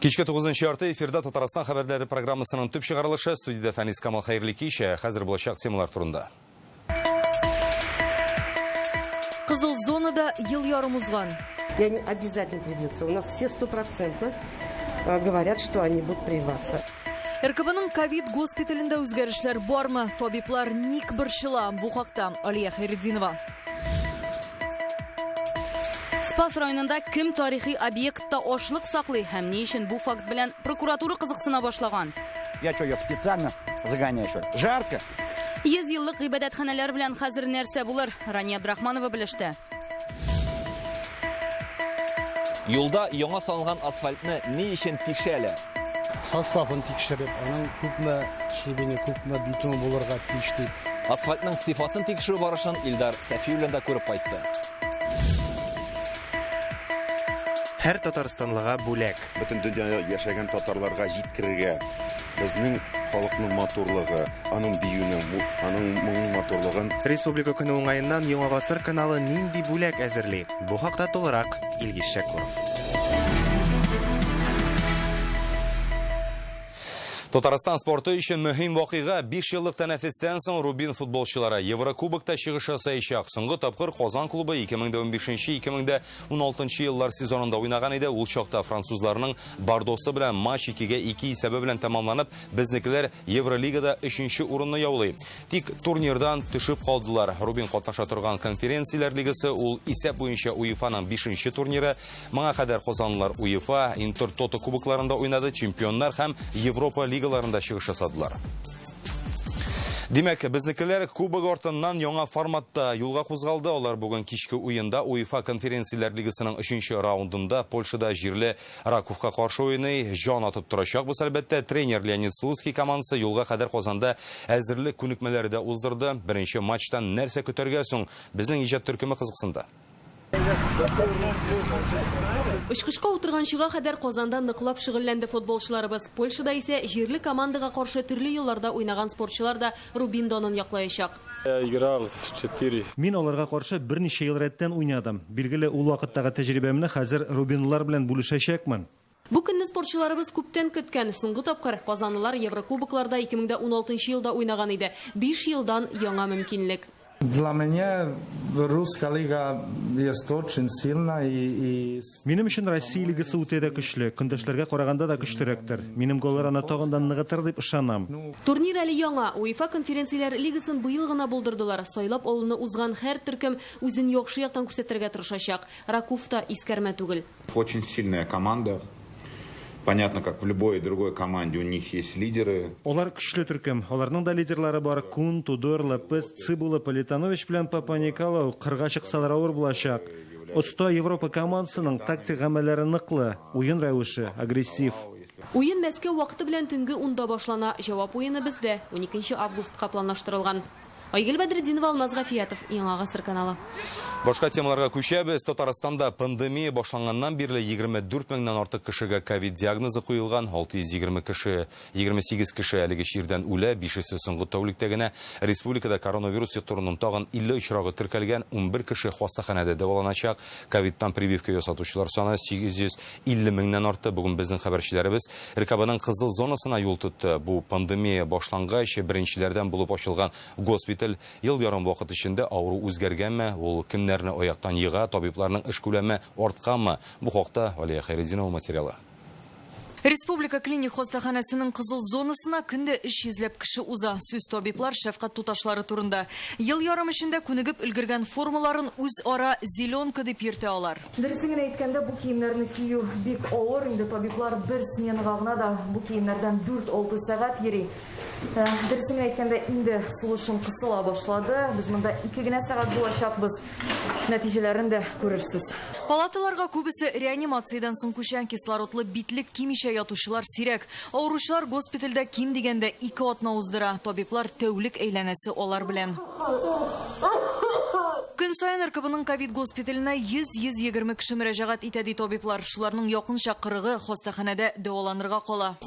Кичке 9 ярты эфирда Татарстан хәбәрләре программасының төп чыгарылышы студияда Фәнис Камал хәерле кичә. Хәзер булачак темалар турында. Кызыл зонада ел ярым узган. И они обязательно привьются. У нас все 100% говорят, что они будут прививаться. РКБның ковид госпиталендә үзгәрешләр бармы? Табиблар ник борчыла? Бу хакта Алия Хайретдинова. Спас районында кем тарихи объектта ашлык саклый һәм ни өчен бу факт белән прокуратура кызыксына башлаган? Я что, я специально загоняю, что? Жарко. 100 еллык гыйбадәтханәләр белән хәзер нәрсә булыр? Рания Абдрахманова белеште. Юлда яңа салынган асфальтны ни өчен тикшәле? Составын тикшереп, аның күпме шибене, күпме битумы булырга тиешле. Асфальтның сыйфатын тикшерү барышын Илдар Сәфиуллин да күреп кайтты. Һәр татарстанлыга бүләк. Бөтен дөньяда яшәгән татарларга җиткерергә безнең халыкның матурлыгы, аның биюнең, аның моң матурлыгын. Республика көне уңаеннан Яңа гасыр каналы нинди бүләк әзерли? Бу хакта толырак Илгиз Шәкүров. Татарстан спорты өчен мөһим вакыйга 5 еллык тәнәфестән соң Рубин футболчылары Еврокубокта чыгыш ясаячак. Соңгы тапкыр Казан клубы 2015-2016 еллар сезонында уйнаган иде. Ул чакта французларның Бордосы белән матч 2-2 исәбе белән тәмамланып, безнекеләр Евролигада 3нче урынны яулый. Тик турнирдан төшеп калдылар. Рубин катнаша торган конференцияләр лигасы ул исәп буенча УЕФАның 5нче турниры. Моңа кадәр Казанлылар УЕФА, Интертото кубокларында уйнады, чемпионнар һәм Европа лигаларында чыгыш ясадылар. Димәк, безнекеләр кубок артыннан яңа форматта юлга кузгалды. Алар бүген кичке уенда УЕФА конференцияләр лигасының 3нче раундында Польшада җирле Раковка каршы уйный. Җан атып торачак. Бу әлбәттә тренер Леонид Слуцкий командасы юлга кадәр Казанда әзерлек күнекмәләре дә уздырды. Беренче матчтан нәрсә көтәргә соң безнең иҗат төркеме кызыксында. Очкышка утырганчыга кадәр Казанда ныклап шөгыльләнде футболчыларыбыз. Польшада исә җирле командага каршы төрле елларда уйнаган спортчылар да Рубин донын яклаячак. Мин аларга каршы берничә ел рәттән уйнадым. Билгеле, ул вакыттагы тәҗрибәмне хәзер Рубинлар белән бүлешәчәкмен. Бу көнне спортчыларыбыз күптән көткән. Соңгы тапкыр Казанлылар Еврокубокларда 2016 елда уйнаган иде. 5 елдан яңа мөмкинлек. Dla mnie Ruska liga jest очень сильна и Минем өчен Россия лигасы үтә дә көчле, көндәшләргә караганда да көчлерәктер. Минем голлар аны тагындан ныгытыр дип ышанам. Турнир әле яңа. УЕФА конференцияләр лигасын быел гына булдырдылар. Сайлап алуны узган һәр төркем үзен яхшы яктан күрсәтергә тырышачак. Раковта искәрмә түгел. Очень сильная команда. Понятно, как в любой другой команде у них есть лидеры. Алар көчле төркем. Аларның да лидерлары бар. Кун, Тудор, Лопес, Цибула, Политанович белән Папа Николау кырга чыксалар авыр булачак. Оста Европа командасының тактик гамәлләре ныклы, уен рәвеше агрессив. Уен Мәскәү вакыты белән төнге 10-да башлана. Җавап уены бездә 12 августка планлаштырылган. Айгөл Бәдретдинова, Алмаз Гафиятов, Яңа гасыр каналы. Башка темаларга күчәбез. Татарстанда пандемия башланганнан бирле 24 меңнән артык кешегә ковид диагнозы куелган. 620 кеше, 28 кеше әлеге чирдән үлә, 5-се соңгы тәүлектә генә. Республикада коронавирус йоктыруның тагын 50 очрагы теркәлгән, 11 кеше хастаханәдә дәваланачак. Ковидтан прививка ясатучылар саны 850 меңнән артты. Бүген безнең хәбәрчеләребез РКБның кызыл зонасына юл тотты. Бу пандемия башлангач беренчеләрдән булып ачылган госпиталь ел ярым вакыт эчендә авыру үзгәргәнме, ул кемнәрне аяктан йыга, табибларның эш күләме артканмы? Бу хакта Алия Хайретдинова материалы. Республика клиник хастаханәсенең кызыл зонасына көндә 300 кеше уза. Сүз табиблар шәфкать туташлары турында. Ел ярым эчендә күнегеп өлгергән формаларын үз ара зеленка дип йөртә алар. Дөресен әйткәндә, бу киемнәрне кию бик авыр. Инде табиблар бер сменага гына да бу киемнәрдән 4-6 сәгать йөри. Дөресен әйткәндә, инде сулышым кысыла башлады. Без монда 2 генә сәгать булачакбыз. Нәтиҗәләрен дә күрерсез. Палаталарга күбесе реанимациядән соң күчән кислородлы битлек кимичә ятучылар сирәк. Авыручылар госпитальдә ким дигәндә 2 атна уздыра. Табиблар тәүлек әйләнәсе алар белән. Көн сайын РКБның ковид госпиталенә 100-120 кеше мөрәҗәгать итә ди табиблар. Шуларның якынча 40-ы хастаханәдә дәваланырга кала.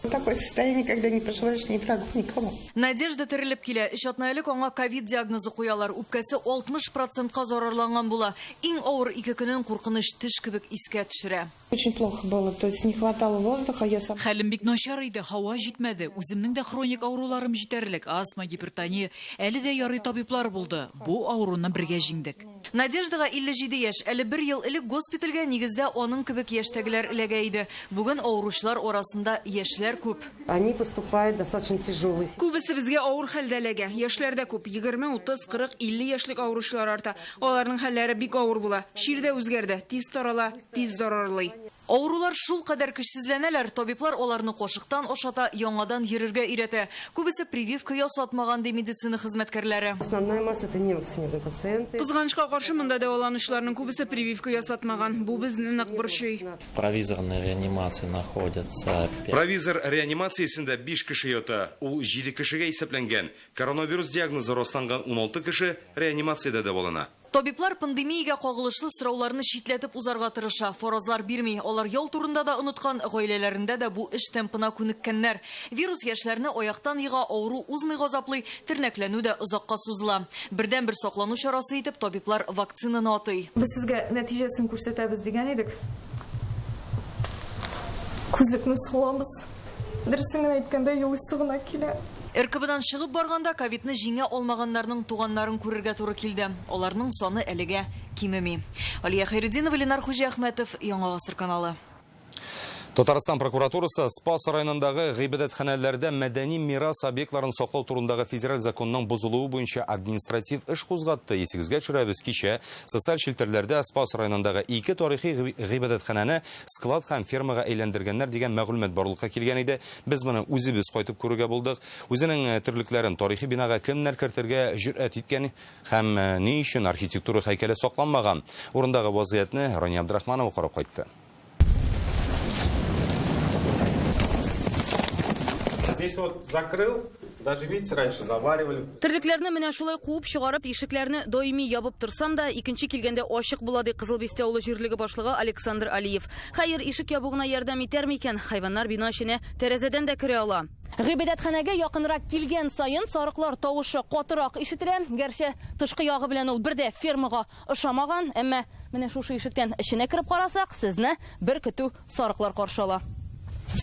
Такое состояние, когда не пожелаешь ни врагу, никому. Надежда терелеп килә. 3 атна элек аңа ковид диагнозы куялар. Үпкәсе 60%-ка зарарланган була. Иң авыр 2 көнен куркыныч төш кебек искә төшерә. Очень плохо было, то есть не хватало воздуха. Хәлем бик начар иде, һава җитмәде. Үземнең дә хроник авыруларым җитәрлек. Астма, гипертония, әле дә ярый табиблар булды. Бу авыруны бергә җиңдек. Надеждага 57 яшь, әле 1 ел элек госпитальгә нигездә аның кебек яшьтәгеләр эләгә иде. Бүген авыручылар арасында яшьләр күп. Они поступают достаточно тяжелые. Күбесе безгә авыр хәлдә эләгә. Яшьләр дә күп. 20, 30, 40, 50 яшьлек авыручылар арта. Аларның хәлләре бик авыр була. Ширдә үзгәрде, тиз тарала, тиз зарарлый. Авырулар шул кадәр көчсезләнәләр, табиблар аларны кошыктан ашата, яңадан йөрергә өйрәтә. Күбесе прививка ясатмаган ди медицина хезмәткәрләре. Основная масса это не вакцинированные пациенты. Кызганычка каршы монда дәваланучыларның күбесе прививка ясатмаган. Бу безне нык борчый. Провизорной реанимации находятся. Провизор реанимациясендә 5 кеше ята. Ул 7 кешегә исәпләнгән. Коронавирус диагнозы расланган 16 кеше реанимациядә дәвалана. Табиблар пандемиягә кагылышлы сорауларны читләтеп узарга тырыша. Форазлар бирми. Алар ял турында да оныткан, гаиләләрендә дә бу эш темпына күнеккәннәр. Вирус яшьләрне аяктан йыга, авыру узмый газаплый, тернәкләнү дә озакка сузыла. Бердән-бер саклану чарасы итеп табиблар вакцинаны атый. Без сезгә нәтиҗәсен күрсәтәбез дигән идек. Күзлекне салабыз. Дөресен генә әйткәндә юлысы гына килә. РКБдан чыгып барганда ковидны җиңә алмаганнарның туганнарын күрергә туры килде. Аларның саны әлегә кимеми. Алия Хайретдинова, Ленар Хуҗахмәтов, Яңа Гасыр каналы. Татарстан прокуратурасы Спас районындагы гыйбадәтханәләрдә мәдәни мирас объектларын саклау турындагы федераль законның бозылуы буенча административ эш кузгатты. Есегезгә төшерәбез, кичә социаль челтәрләрдә Спас районындагы 2 тарихи гыйбадәтханәне склад һәм фермага әйләндергәннәр дигән мәгълүмат барлыкка килгән иде. Без моны үзебез кайтып күрергә булдык. Үзенең терлекләрен тарихи бинага кемнәр кертергә җөрьәт иткән һәм ни өчен архитектура һәйкәле сакланмаган. Урындагы вазгыятьне Рания Абдрахманова карап кайтты. Здесь вот закрыл, даже видите, раньше заваривали. Терлекләрне менә шулай куып чыгарып, ишекләрне даими ябып торсам да, икенче килгәндә ачык була ди Кызылбестә авылы җирлеге башлыгы Александр Алиев. Хәер, ишек ябугына ярдәм итәр микән? Хайваннар бина эченә тәрәзәдән дә керә ала. Гыйбадәтханәгә якынрак килгән саен сарыклар тавышы катырак ишетелә. Гәрчә тышкы ягы белән ул бердә фермага ошамаган, әмма менә шушы ишектән эченә кереп карасак, сезне бер көтү сарыклар каршы ала.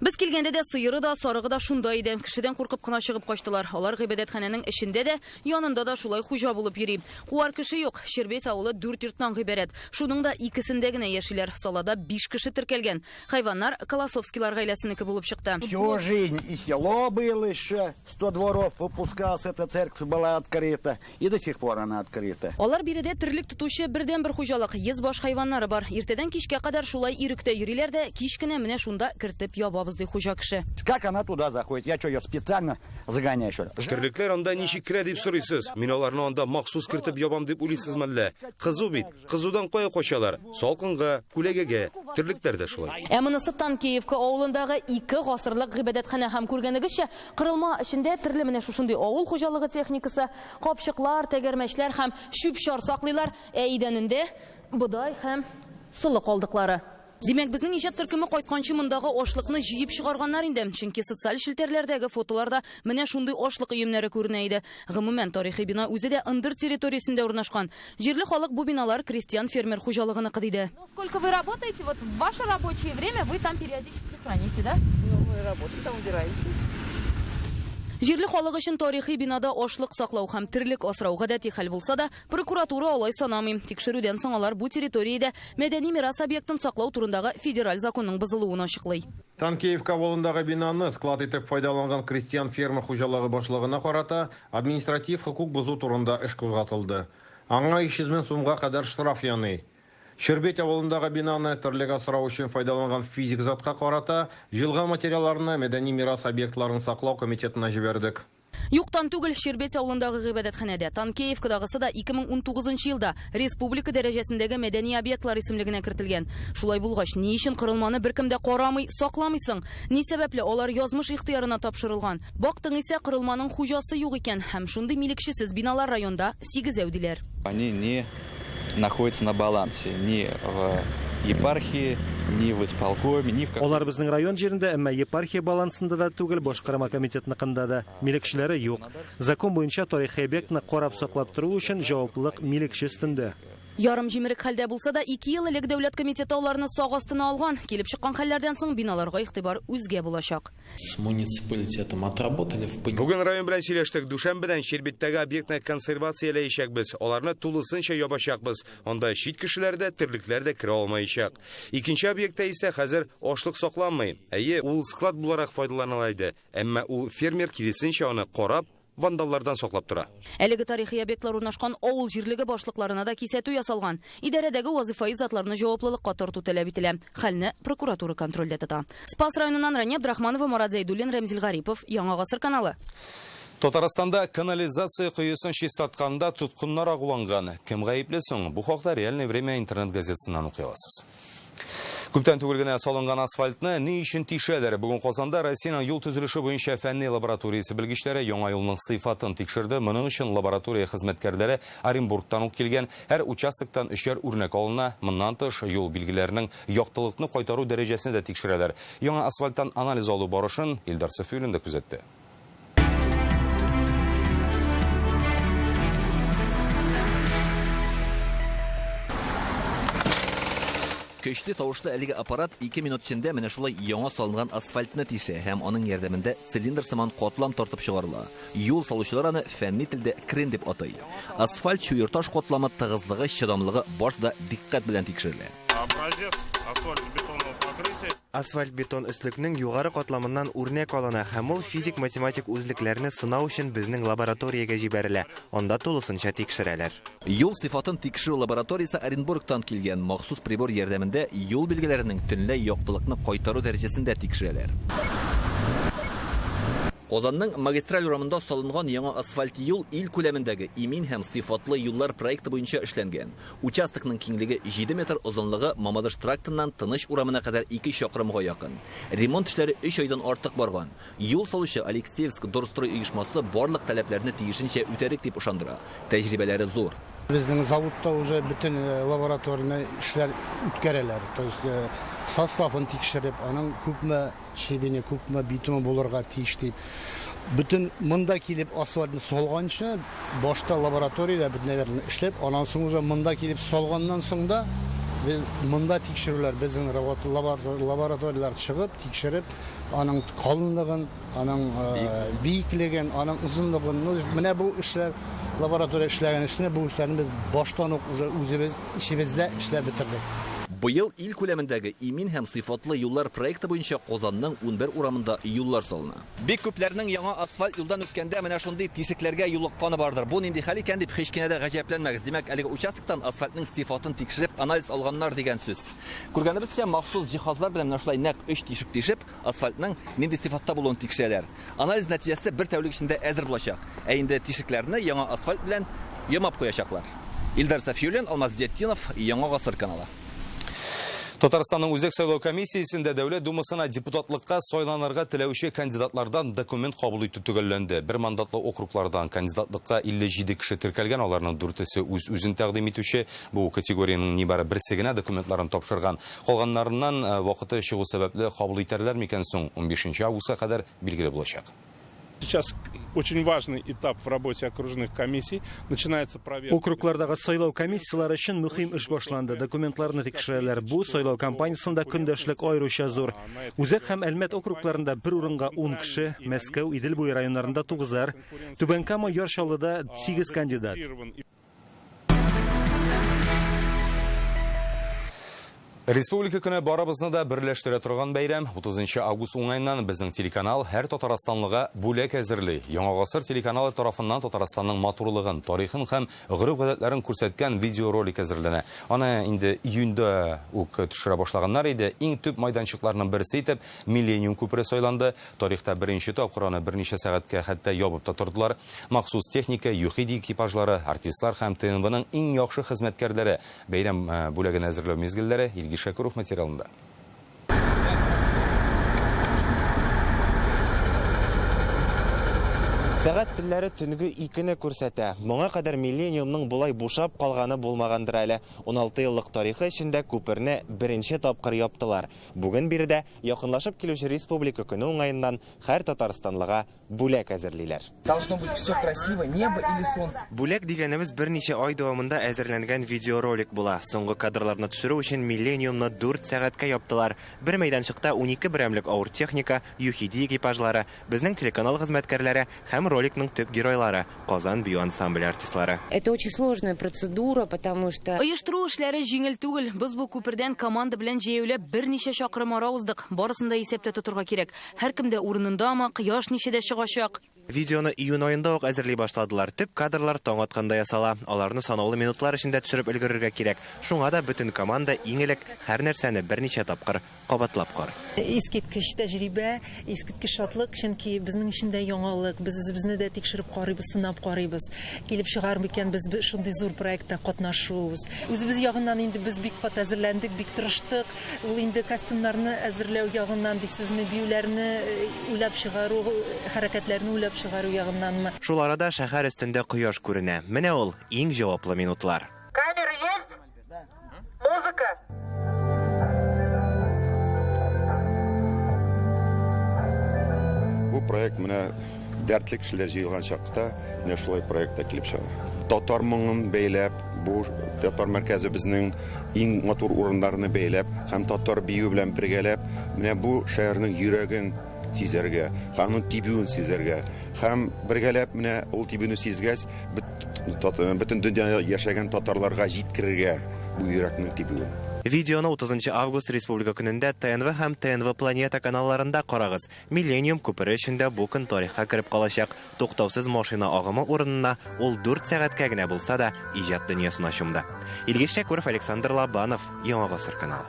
Без килгәндә дә сыйыры да, сарыгы да шунда иде. Кешедән куркып кына чыгып качтылар. Алар гыйбадәтханәнең эчендә дә, янында да шулай хуҗа булып йөри. Куар кеше юк. Шербет авылы 4 йортнан гыйбарәт. Шуның да икесендә генә яшиләр. Салада 5 кеше теркәлгән. Хайваннар Колосовскилар гаиләсенеке булып чыкты. Всю жизнь и село было еще, 100 дворов выпускался, эта церковь была открыта, и до сих пор она открыта. Алар биредә терлек тотучы бердән-бер хуҗалык, 100 баш хайваннары бар. Иртәдән кичкә кадәр шулай иректә йөриләр дә, кич кенә менә шунда кертеп ябабыз ди хуҗа кеше. Как она туда заходит? Я что, ее специально загоняю, что ли? Терлекләр анда ничек керә дип сорыйсыз. Мин аларны анда махсус кертеп ябам дип уйлыйсызмы әллә? Кызу бит. Кызудан кая качалар? Салкынга, күләгәгә. Терлекләр дә шулай. Монысы Танкеевка авылындагы 2 гасырлык гыйбадәтханә һәм күргәнегезчә, кырылма эчендә төрле менә шушындый авыл хуҗалыгы техникасы, капчыклар, тәгәрмәчләр һәм чүп-чар саклыйлар, идәнендә бодай һәм сулы калдыклары. Димәк, безнең иҗат төркеме кайтканчы мондагы ашлыкны җыеп чыгарганнар инде. Чөнки социаль челтәрләрдәге фотоларда менә шундый ашлык өемнәре күренә иде. Гомумән, тарихи бина үзе дә ындыр территориясендә урнашкан. Җирле халык бу биналар крестьян-фермер хуҗалыгына кыдыйды. Сколько вы работаете? Вот в ваше рабочее время вы там периодически храните, да? Ну, мы работаем, там убираемся. Җирле халык өчен тарихи бинада ашлык саклау һәм терлек асрау гадәти хәл булса да, прокуратура алай санамый. Тикшерүдән соң алар бу территориядә мәдәни мирас объектын саклау турындагы федераль законның бозылуын ачыклый. Танкеевка авылындагы бинаны склад итеп файдаланган крестьян-фермер хуҗалыгы башлыгына карата административ хукук бозу турында эш кузгатылды. Аңа 300 мең сумга кадәр штраф яный. Шербет авылындагы бинаны терлек асрау өчен файдаланган физик затка карата җылган материалларны мәдәни мирас объектларын саклау комитетына җибәрдек. Юктан түгел Шербет авылындагы гыйбадәтханәдә Танкеевкадагысы да 2019 елда республика дәрәҗәсендәге мәдәни объектлар исемлегенә кертелгән. Шулай булгач, ни өчен кырылманы беркем дә карамый, сакламыйсың? Ни сәбәпле алар язмыш ихтыярына тапшырылган? Бактың исә кырылманың хуҗасы юк икән һәм шундый милекчесез биналар районда 8 әүдиләр. Они не находятся на балансе ни в епархии, ни в исполкоме, ни в... Алар безнең район җирендә, әмма епархия балансында да түгел, башкарма комитетныкында да. Милекчеләре юк. Закон буенча тарихи объектны карап саклап тору өчен җаваплылык милекче өстендә. Ярым җимерек хәлдә булса да 2 ел элек дәүләт комитеты аларны сак астына алган. Килеп чыккан хәлләрдән соң биналарга игътибар үзгә булачак. С муниципалитетом отработали в понедельник. Бүген район белән сөйләштек. Дүшәмбедән Шербиттәге объектны консервацияләячәкбез. Аларны тулысынча ябачакбыз. Анда чит кешеләр дә, терлекләр дә керә алмаячак. Икенче объектта исә хәзер ашлык сакланмый. Әйе, ул склад буларак файдаланыла иде. Әмма ул фермер киресенчә аны карап, вандаллардан саклап тора. Әлеге тарихи объектлар урнашкан авыл җирлеге башлыкларына да кисәтү ясалган. Идарәдәге вазифаи затларны җаваплылыкка тарту таләп ителә. Хәлне прокуратура контрольдә тота. Спас районыннан Рания Абдрахманова, Марат Зәйдуллин, Рәмзил Гарипов, Яңа Гасыр каналы. Татарстанда канализация кuyuсын чистартканда тоткыннар агуланган. Кем гаепле соң? Бу хакта Реальное время интернет газетасыннан укый аласыз. Күптән түгел генә салынган асфальтны ни өчен тишәләр? Бүген Казанда Россиянең юл төзелеше буенча фәнни лабораториясе белгечләре яңа юлның сыйфатын тикшерде. Моның өчен лаборатория хезмәткәрләре Оренбургтан ук килгән. Һәр участоктан 3 үрнәк алына. Моннан тыш юл билгеләренең яктылыкны кайтару дәрәҗәсен дә тикшерәләр. Яңа асфальттан анализ алу барышын Илдар Сафиуллин да күзәтте. Көчле тавышлы әлеге аппарат 2 минут эчендә менә шулай яңа салынган асфальтны тишә һәм аның ярдәмендә цилиндр сыман катлам тартып чыгарыла. Юл салучылар аны фәнни телдә крен дип атай. Асфальт чуерташ катламы тыгызлыгы, чыдамлыгы барсы да диккать белән тикшерелә. Асфальт-бетон өслекнең югары катламыннан үрнәк алына һәм ул физик-математик үзлекләрне сынау өчен безнең лабораториягә җибәрелә. Анда тулысынча тикшерәләр. Юл сыйфатын тикшерү лабораториясе Оренбургтан килгән махсус прибор ярдәмендә юл билгеләренең төнлә яктылыкны кайтару дәрәҗәсендә тикшерәләр. Казанның магистраль урамында салынган яңа асфальт юл ил күләмендәге имин һәм сыйфатлы юллар проекты буенча эшләнгән. Участокның киңлеге 7 метр, озынлыгы Мамадыш трактыннан Тыныч урамына кадәр 2 чакрымга якын. Ремонт эшләре 3 айдан артык барган. Юл салучы Алексеевск Дорстрой оешмасы барлык таләпләрне тиешенчә үтәрик дип ышандыра. Тәҗрибәләре зур. Безнең заводта уже бөтен лабораторный эшләр үткәрәләр. То есть составын тикшереп, аның күпме шебене, күпме битумы булырга тиеш дип. Бөтен монда килеп асфальтны салганчы, башта лабораториядә бөтенләрне эшләп, аннан соң уже монда килеп салганнан соң да без монда тикшерүләр, безнең лабораториялар чыгып, тикшереп, аның калынлыгын, аның биеклеген, аның узынлыгын, менә бу эшләр лаборатория эшләгән эшне бу эшләрне без баштан ук уже үзебез ишебездә эшләп бетердек. Быел ил күләмендәге имин һәм сыйфатлы юллар проекты буенча Казанның 11 урамында юллар салына. Бик күпләрнең яңа асфальт юлдан үткәндә менә шундый тишекләргә юлыкканы бардыр. Бу нинди хәл икән дип һеч кенә дә гаҗәпләнмәгез. Димәк, әлеге участоктан асфальтның сыйфатын тикшереп, анализ алганнар дигән сүз. Күргәнебезчә, махсус җиһазлар белән менә шулай нәкъ 3 тишек тишеп, асфальтның нинди сыйфатта булуын тикшерәләр. Анализ нәтиҗәсе 1 тәүлек эчендә әзер булачак. Ә инде тишекләрне яңа асфальт белән ямап куячаклар. Илдар Сафиуллин, Алмаз Зеттинов, Яңа Гасыр каналы. Татарстанның үзәк сайлау комиссиясендә Дәүләт Думасына депутатлыкка сайланырга теләүче кандидатлардан документ кабул итү төгәлләнде. Бер мандатлы округлардан кандидатлыкка 57 кеше теркәлгән, аларның 4-се үзен тәкъдим итүче. Бу категорияның нибары берсе генә документларын тапшырган. Калганнарыннан вакыты чыгу сәбәпле кабул итәрләр микән соң 15 августка кадәр билгеле булачак. Сейчас очень важный этап в работе окружных комиссий. Начинается проверка. Округлардагы сайлау комиссиялары өчен мөһим эш башланды. Документларны тикшерәләр. Бу сайлау кампаниясында көндәшлек аеруча зур. Үзәк һәм Әлмәт округларында бер урынга 10 кеше, Мәскәү, Идел буе районнарында 9-ар, Түбән Кама, Яршалыда 8 кандидат. Республика көне барабызны да берләштерә торган бәйрәм. 30 август уңайыннан безнең телеканал һәр татарстанлыга бүләк әзерли. Яңа Гасыр телеканалы тарафыннан Татарстанның матурлыгын, тарихын һәм гореф-гадәтләрен күрсәткән видеоролик әзерләнә. Аны инде июньдә ук төшерә башлаганнар иде. Иң төп майданчыкларның берсе итеп Миллениум күпере сайланды. Тарихта беренче тапкыр аны берничә сәгатькә хәтта ябып та тордылар. Махсус техника, юхиди экипажлары, артистлар һәм ТНВның иң яхшы хезмәткәрләре бәйрәм бүләген әзерләү мизгелләре Шакуров материалында. Сәгать телләре төнге 2-не күрсәтә. Моңа кадәр Миллениумның булай бушап калганы булмагандыр әле. 16 еллык тарихы эчендә күперне беренче тапкыр яптылар. Бүген биредә якынлашып килүче республика көне уңаеннан һәр татарстанлыга бүләк әзерлиләр. Должно быть все красиво, небо или солнце. Бүләк дигәнебез берничә ай дәвамында әзерләнгән видеоролик була. Соңгы кадрларны төшерү өчен Millenniumны 4 сәгатькә яптылар. Бер мәйданчыкта 12 берәмлек авыр техника, UHD экипажлары, безнең телеканал хезмәткәрләре һәм роликның төп геройлары Казан бию ансамбле артистлары. Это очень сложная процедура, потому что Оештыру эшләре җиңел түгел. Без бу күпердән команда белән җәяүләп берничә чакрым ара уздык. Барысын да исәптә тотырга кирәк. Һәркем дә урынындамы, кояш ничәдә чыгачак. Видеоны июнь аенда ук әзерли башладылар. Төп кадрлар таң атканда ясала. Аларны санаулы минутлар эчендә төшереп өлгерергә кирәк. Шуңа да бөтен команда иң элек һәр нәрсәне берничә тапкыр кабатлап карый. Искиткеч тәҗрибә, искиткеч шатлык, чөнки безнең эчендә яңалык, без үзебезне дә тикшереп карыйбыз, сынап карыйбыз. Килеп чыгар микән без шундый зур проектта катнашабыз. Үзебез ягыннан инде без бик кат әзерләндек, бик тырыштык. Ул инде костюмнарны әзерләү ягыннан дисезме, биюләрне уйлап чыгару, хәрәкәтләрне уйлап чыгару ягыннанмы. Шул арада шәһәр өстендә кояш күренә. Менә ул иң җаваплы минутлар. Камера есть? Да. Музыка. Бу проект менә дәртле кешеләр җыелган чакта, менә шулай проектта килеп чыга. Татар моңын бәйләп, бу татар мәркәзе безнең иң матур урыннарны бәйләп, һәм татар бию белән бергәләп, менә бу шәһәрнең йөрәген сизәргә, аның тибүен сизәргә, һәм бергәләп менә ул тибүне сизгәч, бөтен дөньяда яшәгән татарларга җиткерергә бу йөрәкнең тибүен. Видеоны 30 август республика көнендә ТНВ һәм ТНВ Планета каналларында карагыз. Millennium күпере эчендә бу көн тарихка кереп калачак. Туктаусыз машина агымы урынына ул 4 сәгатькә генә булса да иҗат дөньясына чумды. Илгиз Шәкүров, Александр Лобанов, Яңа гасыр каналы.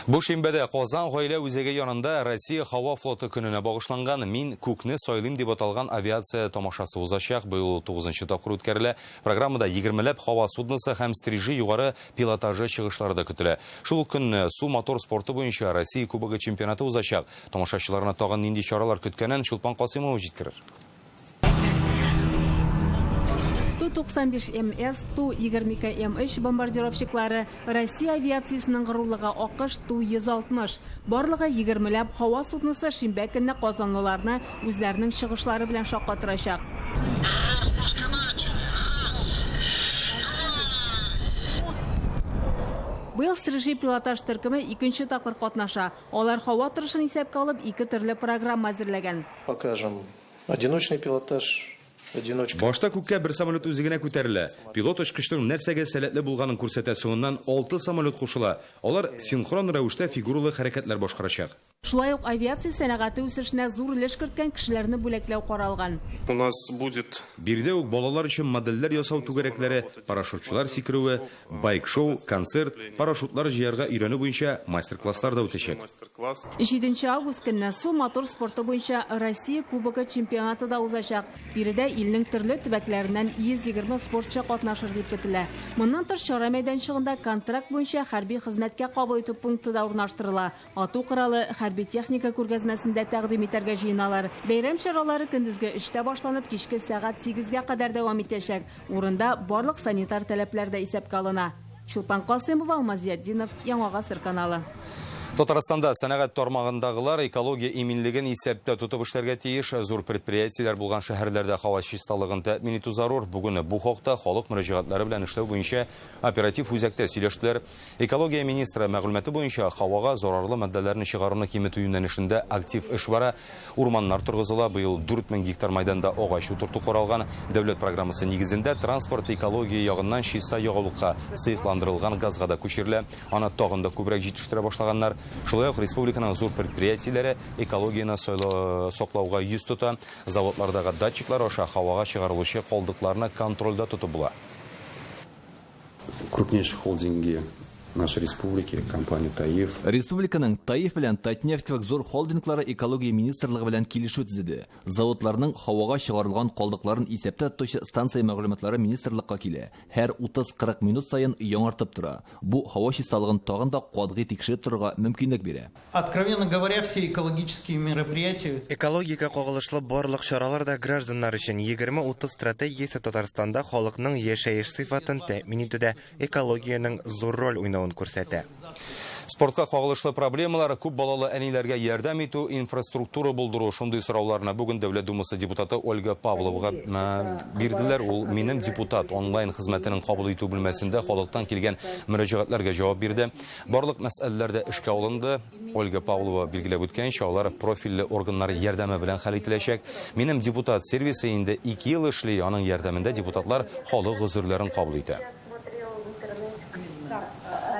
Бу шимбәдә Казан гаилә үзәге янында Россия һава флоты көненә багышланган "Мин күкне сайлыйм" дип аталган авиация тамашасы узачак. Быел 9-нчы тапкыр үткәрелә. Программада 20ләп һава судносы һәм стрижи югары пилотажы чыгышлары да көтелә. Шул көнне су мотор спорты буенча Россия кубогы чемпионаты узачак. Тамашачыларына тагын нинди чаралар көткәнен Чулпан Касыймов җиткерер. Ту-95 МС, Ту-22 М3 бомбардировщиклары, Россия авиациясының горурлыгы АКШ Ту-160. Барлыгы 20ләп һава судносы шимбә көнне казанлыларны үзләренең чыгышлары белән шаккатырачак. Быел стрижи пилотаж төркеме 2нче тапкыр катнаша. Алар һава торышын исәпкә алып 2 төрле программа әзерләгән. Покажем одиночный пилотаж. Башта күккә бер самолет үзегенә күтәрелә. Пилот очкычның нәрсәгә сәләтле булганын күрсәтә, соңыннан 6 самолет кушыла. Алар синхрон рәвештә фигуралы хәрәкәтләр башкарачак. Шулай ук авиация сәнәгате үсешенә зур өлеш керткән кешеләрне бүләкләү каралган. У нас будет Биредә үк балалар өчен модельләр ясау түгәрәкләре, парашютчылар сикерүе, байк-шоу, концерт, парашютлар җыярга өйрәнү буенча мастер-класслар да үтәчәк. 7 август көнне су мотор спорты буенча Россия кубогы чемпионаты да узачак. Биредә илнең төрле төбәкләреннән 120 спортчы катнашыр дип көтелә. Моннан тыш чара мәйданчыгында контракт буенча хәрби хезмәткә кабул итү пункты да урнаштырыла. Ату коралы хәрби техника күргәзмәсендә тәкъдим итәргә җыеналар. Бәйрәм чаралары көндезге 3тә башланып, кичке сәгать 8гә кадәр дәвам итәчәк. Урында барлык санитар таләпләр дә исәпкә алына. Чулпан Касыймова, Алмазиятдинов, Яңа гасыр каналы. Татарстанда сәнәгать тармагындагылар экология иминлеген исәптә тотып эшләргә тиеш. Зур предприятиеләр булган шәһәрләрдә һава чисталыгын тәэмин итү зарур. Бүген бу хакта халык мөрәҗәгатьләре белән эшләү буенча оператив үзәктә сөйләштеләр. Экология министры мәгълүматы буенча һавага зарарлы матдәләрне чыгаруны киметү юнәлешендә актив эш бара. Урманнар торгызыла. Быел 4000 гектар мәйданда агач утырту каралган. Дәүләт программасы нигезендә транспорт экология ягыннан чиста ягылыкка сыйфландырылган газга да күчерелә. Аны тагын да күбрәк җитештерә башлаганнар. Шулай ук республиканың зур предприятиеләре экологияны саклауга йөз тота, заводлардагы датчиклар аша һавага чыгарылучы калдыкларны контрольдә тотып була. Крупнейшие холдинги нашей республики, компания ТАИФ. Республиканың ТАИФ белән Татнефть зур холдинглары экология министрлыгы белән килешү төзеде. Заводларның һавага чыгарылган калдыкларын исәптә тотучы станция мәгълүматлары министрлыкка килә. Һәр 30-40 минут саен яңартып тора. Бу һава чисталыгын тагын да катгый тикшереп торырга мөмкинлек бирә. Откровенно говоря, все экологические мероприятия. Экологика кагылышлы барлык чаралар да гражданнар өчен 20-30 стратегиясе Татарстанда халыкның яшәеш сыйфатын тәэмин итүдә экологиянең зур роль уйнавын күрсәтә. Спортка кагылышлы проблемалар, күп балалы әниләргә ярдәм итү, инфраструктура булдыру шундый сорауларына бүген Дәүләт Думасы депутаты Ольга Павловага бирделәр. Ул минем депутат онлайн хезмәтенең кабул итү бүлмәсендә халыктан килгән мөрәҗәгатьләргә җавап бирде. Барлык мәсьәләләрдә эшкә алынды. Ольга Павлова билгеләп үткәнчә, алар профильле органнар ярдәме белән хәл ителәчәк. Минем депутат сервисы инде 2 ел эшли, аның ярдәмендә депутатлар халык гозерләрен кабул итә.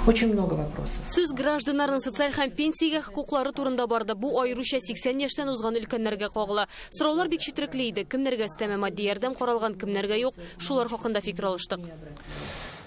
Очень много вопросов. Сүз гражданнарның социаль һәм пенсиягә хокуклары турында барды. Бу аеруча 80 яшьтән узган өлкәннәргә кагыла. Сораулар бик четерекле иде. Кемнәргә өстәмә матди ярдәм каралган, кемнәргә юк. Шулар хакында фикер алыштык.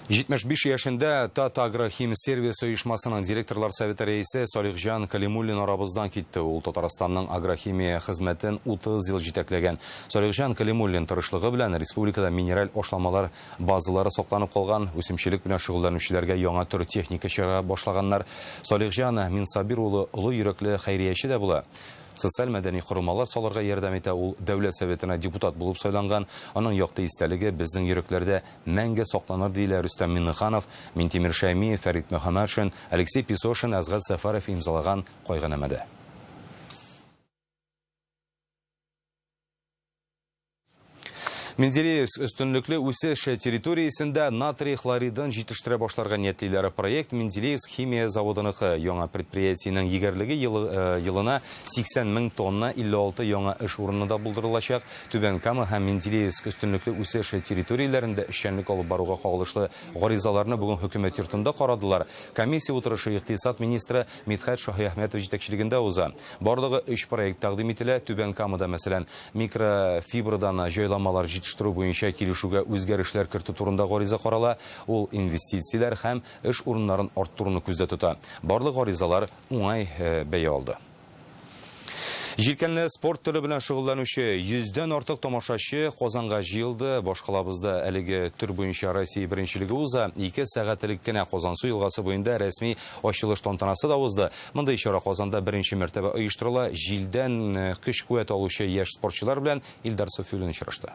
75 яшендә Татагрохим сервис оешмасының директорлар советы рәисе Салихҗан Калимуллин арабыздан китте. Ул Татарстанның агрохимия хезмәтен 30 ел җитәкләгән. Салихҗан Калимуллин тырышлыгы белән республикада минераль ашламалар базалары сакланып калган, үсемчелек белән шөгыльләнүчеләргә яңа төр техника чыгара башлаганнар. Салихҗан Минсабир улы олы йөрәкле хәйрияче дә була. Социаль мәдәни корылмалар салырга ярдәм итә. Ул дәүләт советына депутат булып сайланган. Аның якты истәлеге безнең йөрәкләрдә мәңге сакланыр диләр Рөстәм Миннеханов, Минтимир Шәймиев, Фәрит Мөхәммәтшин, Алексей Песошин, Азгат Сәфәров имзалаган кайгынамада. Менделеевск өстөнлөкле үсеш территориясендә натрий хлоридын җитештерә башларга ниятлиләре. Проект Менделеевск химия заводыныкы. Яңа предприятиенең егәрлеге елына 80 мең тонна 56 яңа эш урыны да булдырылачак. Түбән Кама һәм Менделеевск өстөнлөкле үсеш территорияләрендә эшчәнлек алып баруга кагылышлы гаризаларны бүген хөкүмәт йортында карадылар. Комиссия утырышы икътисад министры Мидхәт Шаһиәхмәтов җитәкчелегендә уза. Барлыгы 3 проект тәкъдим ителә. Түбән Камада, мәсәлән, микрофибрадан җайламалар җитештерү буенча килешүгә үзгәрешләр кертү турында гариза карала. Ул инвестицияләр һәм эш урыннарын арттыруны күздә тота. Барлык гаризалар уңай бәя алды. Җилкәнле спорт төре белән шөгыльләнүче 100дән артык тамашачы Казанга җыелды. Башкалабызда әлеге төр буенча Россия беренчелеге уза. 2 сәгатьлек кенә Казансу елгасы буенда рәсми ачылыш тантанасы да узды. Монда чара Казанда беренче мәртәбә оештырыла. Җилдән көч-куәт алучы яшь спортчылар белән Илдар Софиуллин очрашты.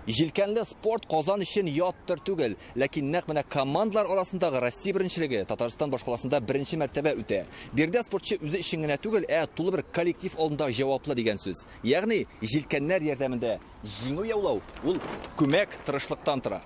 Җилкәнле спорт Казан өчен яттыр түгел, ләкин нәкъ менә командалар арасындагы Россия беренчелеге Татарстан башкаласында беренче мәртәбә үтә. Бердә спортчы үзе өчен генә түгел, тулы бер коллектив алдында җаваплы дигән сүз. Ягъни җилкәннәр ярдәмендә җиңү яулау ул күмәк тырышлыктан тора.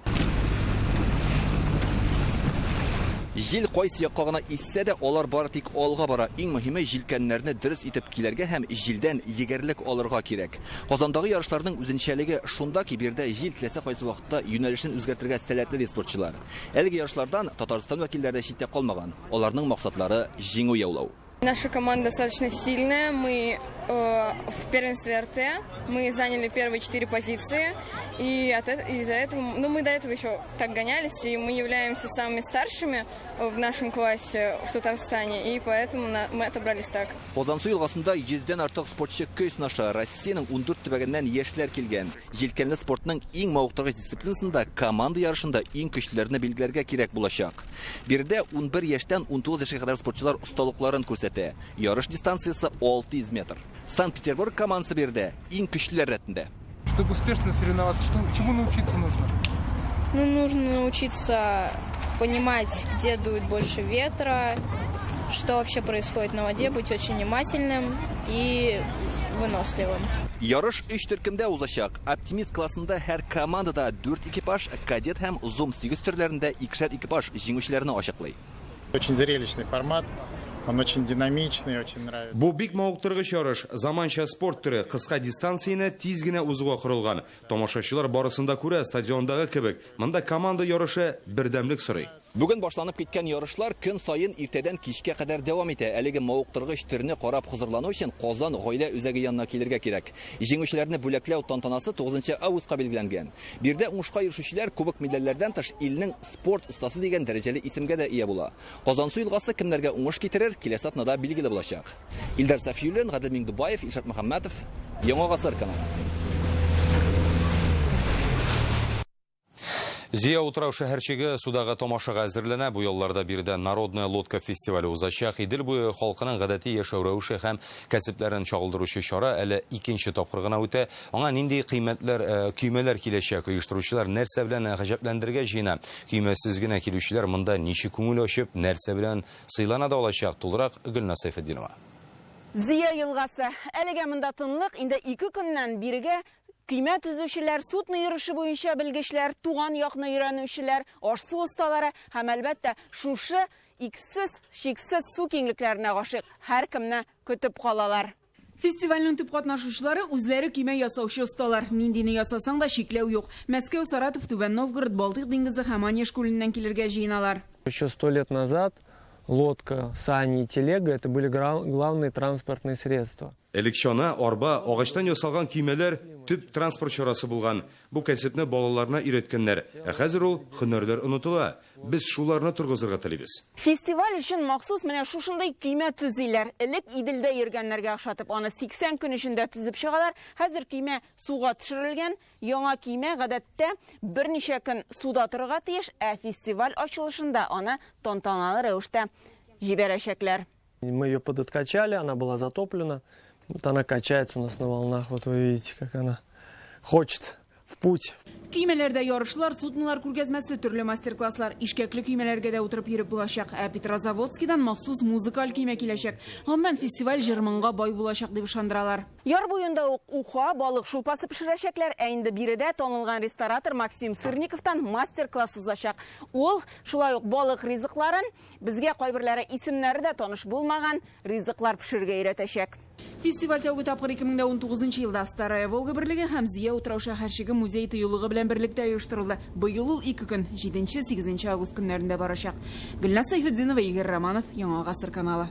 Җил кайсы якка гына исә дә, алар бары тик алга бара. Иң мөһиме җилкәннәрне дөрес итеп килергә һәм җилдән егәрлек алырга кирәк. Казандагы ярышларның үзенчәлеге шунда ки, бердә җил теләсә кайсы вакытта юнәлешен үзгәртергә сәләтле спортчылар. Әлеге ярышлардан Татарстан вәкилләре читтә калмаган. Аларның максатлары җиңү яулау. Наша команда достаточно сильная. Мы в первенстве РТ. Мы заняли первые 4 позиции. И из-за этого, мы до этого еще так гонялись, и мы являемся самыми старшими в нашем классе в Татарстане, и поэтому мы отобрались так. Казансу елгасында 100дән артык спортчы көй сынаша. Россиянең 14 төбәгеннән яшьләр килгән. Җилкәнле спортның иң мавыктыргыч дисциплинасында команда ярышында иң көчлеләрне билгеләргә кирәк булачак. Бердә 11 яшьтән 19 яшькә кадәр спортчылар осталыкларын күрсәтә. Ярыш дистанциясе 600 метр. Санкт-Петербург командасы бердә иң көчлеләр рәтендә. Чтобы успешно соревноваться, чему научиться нужно? Нужно научиться понимать, где дует больше ветра, что вообще происходит на воде, быть очень внимательным и выносливым. Ярыш 3 төркемдә узачак. Оптимист классында һәр командада 4 экипаж, кадет һәм зум 8 төрләрендә 2 экипаж җиңүчеләрне ачыклый. Очень зрелищный формат. Он очень динамичный, очень нравится. Бу бик мавыктыргыч ярыш, заманча спорт төре, кыска дистанцияны тиз генә узуга корылган. Тамашачылар барысында күрә стадиондагы кебек. Монда команда ярышы бердәмлек сорый. Бүген башланып киткән ярышлар көн сайын иртәдән кичкә кадәр дәвам итә. Әлеге мавыктыргыч төрне карап хузурлану өчен Казан гаилә үзәге янына килергә кирәк. Җиңүчеләрне бүләкләү тантанасы 9 августка белгеләнгән. Бирдә уңышка ирешүчеләр күбек медальләрдән тыш илнең спорт остасы дигән дәрәҗәле исемгә дә ия була. Казансу елгасы кемнәргә уңыш китерер, киләсе атнада билгеле булачак. Илдар Софиуллин, Гадел Миңдубаев, Илшат Мөхәммәтов, Яңа Гасыр каналы. Зия утрау шәһәрчеге судага томашага әзерләнә. Бу елларда биредә Народная лодка фестивале узачак. Идел буе халкының гадәти яшәү рәвеше һәм кәсепләрен чагылдыручы чара әле икенче тапкыр гына үтә. Аңа нинди көймәләр киләчәк, оештыручылар нәрсә белән гаҗәпләндергә җыена. Көймәсез генә килүчеләр монда ничек күңел ачып, нәрсә белән сыйлана да алачак. Тулырак Гөлнар Сайфетдинова. Зия елгасы. Әлегә монда тынлык, инде 2 көннән бирегә көймә төзүчеләр, судны йөреше буенча белгечләр, туган якны өйрәнүчеләр, ашсу осталары һәм әлбәттә шушы иксез, шиксез су киңлекләренә гашык һәркемне көтеп калалар. Фестивальнең төп катнашучылары үзләре көймә ясаучы осталар. Ниндине ясасаң да шикләү юк. Мәскәү, Саратов, Түбән Новгород, Балтыйк диңгезе һәм Онеж күленнән килергә җыеналар. Еще 100 лет назад лодка, сани и телега – это были главные транспортные средства. Элекшона, арба, агачтан ясалган көймәләр төп транспорт чарасы булган. Бу кәсепне балаларына өйрәткәннәр. Хәзер ул һөнәрләр онытыла. Без шуларны тургызырга телибез. Фестиваль өчен махсус менә шушындай көймә төзиләр. Элек Иделдә йөргәннәргә охшатып, аны 80 көн эчендә төзеп чыгалар. Хәзер көймә суга төшерелгән. Яңа көймә гадәттә берничә көн суда торырга тиеш, ә фестиваль ачылышында аны тантаналы рәвештә җибәрәчәкләр. Мы ее подоткачали, она была затоплена. Вот она качается у нас на волнах. Вот вы видите, как она хочет в путь. Көймәләрдә ярышлар, суднылар күргәзмәсе, төрле мастер-класслар, ишкәкле көймәләргә дә утырып йөреп булачак. Ә Петрозаводскидан махсус музыкаль көймә киләчәк. Гомумән фестиваль җырманга бай булачак дип ышандыралар. Яр буенда уха, балык шулпасы пешерәчәкләр, ә инде биредә танылган ресторатор Максим Сырниковтан мастер-класс узачак. Ул шулай ук балык ризыкларын безгә кайберләре исемнәре дә таныш булмаган ризыклар пешергә өйрәтәчәк. Фестиваль тәүге тапкыр 2019 елда Старая Волга берлеге һәм Зия утрау шәһәрчеге музей тыюлыгы белән берлектә оештырылды. Быел ул 2 көн 7-8 август көннәрендә барачак. Гөлнар Сайфетдинова, Игорь Романов, Яңа гасыр каналы.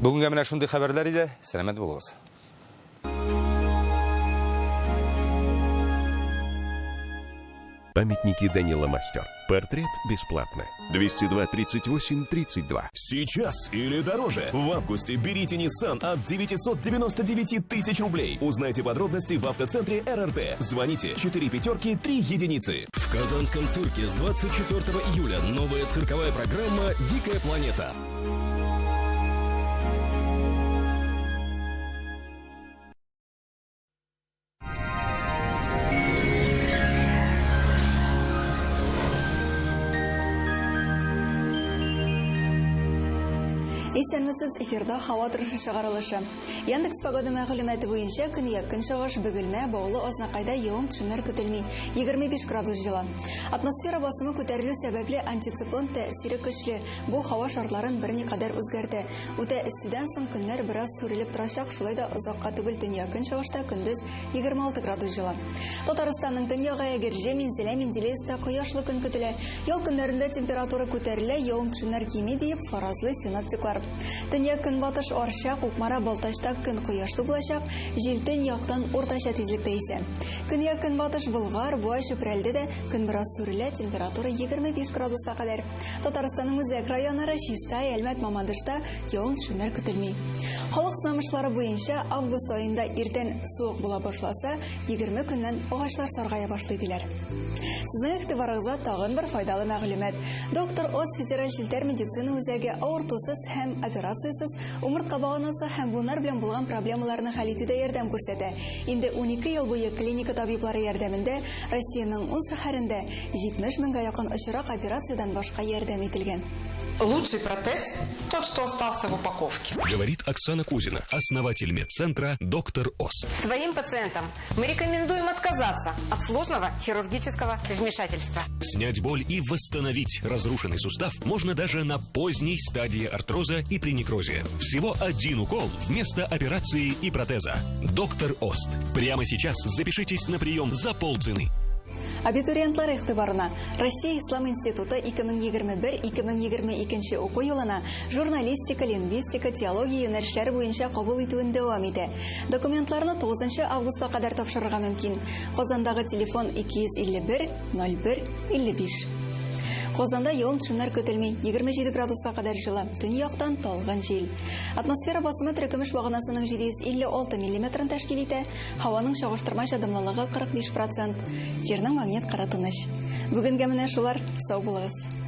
Бүгенгә менә шундый хәбәрләр иде. Сәламәт булыгыз. Памятники Данила Мастер. Портрет бесплатно. 202-38-32. Сейчас или дороже. В августе берите Nissan от 999 тысяч рублей. Узнайте подробности в автоцентре РРТ. Звоните 4 пятерки 3 единицы. В Казанском цирке с 24 июля новая цирковая программа «Дикая планета». Исәнмесез, эфирда һава торышы чыгарылышы. Яндекс погода мәгълүматы буенча көньяк көнчыгыш Бөгелмә, Баулы, Азнакайда явым-төшемнәр көтелми. 25 градус җыла. Атмосфера басымы күтәрелү сәбәпле антициклон тәэсире көчле. Бу һава шартларын берникадәр үзгәртә. Үтә эсседән соң көннәр бераз сүрелеп торачак, шулай да озакка түгел төньяк көнчыгышта көндез 26 градус җыла. Татарстанның төньягы Әгерҗе, Минзәлә, Менделеевста кояшлы көн көтелә. Ял көннәрендә температура күтәрелә, явым-төшемнәр кими дип фаразлы синоптиклар. Төньяк көнбатыш Арча, Кукмара, Балтачта көн кояшлы булачак, җил төньяктан уртача тизлектә исә. Көньяк көнбатыш Болгар, Буа, Чүпрәлдә дә көн бераз сүрелә, температура 25 градуска кадәр. Татарстанның үзәк районнары Чистай, Әлмәт, Мамадышта явым-төшемнәр көтелми. Халык сынамышлары буенча август аенда иртән суык була башласа, 20 көннән агачлар саргая башлый диләр. Сезнең игътибарыгызга тагын бер файдалы мәгълүмат. Доктор Оз федераль җилтәр медицина үзәге авыртусыз һәм операциясыз умыртка баганасы һәм буыннар белән булган проблемаларны хәл итүдә ярдәм күрсәтә. Инде 12 ел буе клиника табиблары ярдәмендә Россиянең 10 шәһәрендә 70 меңгә якын очрак операциядән башка ярдәм ителгән. Лучший протез – тот, что остался в упаковке. Говорит Оксана Кузина, основатель медцентра «Доктор Оз». Своим пациентам мы рекомендуем отказаться от сложного хирургического вмешательства. Снять боль и восстановить разрушенный сустав можно даже на поздней стадии артроза и при некрозе. Всего 1 укол вместо операции и протеза. «Доктор Оз». Прямо сейчас запишитесь на прием за полцены. Абитуриентлар игътибарына Россия Ислам институты 2021-2022 уку елына журналистика, лингвистика, теология юнәлешләре буенча кабул итүен дәвам итә. Документларны 9 августка кадәр тапшырырга мөмкин. Казандагы телефон 251 01 55. Казанда явым-төшемнәр көтелми, 27 градуска кадәр җыла, төньяктан талган җил. Атмосфера басымы теркемеш баганасының 756 мм тәшкил итә, һаваның чагыштырмача дымлылыгы 45%. Җирнең магнит кыры тыныч. Бүгінге менә шулар, сау булыгыз.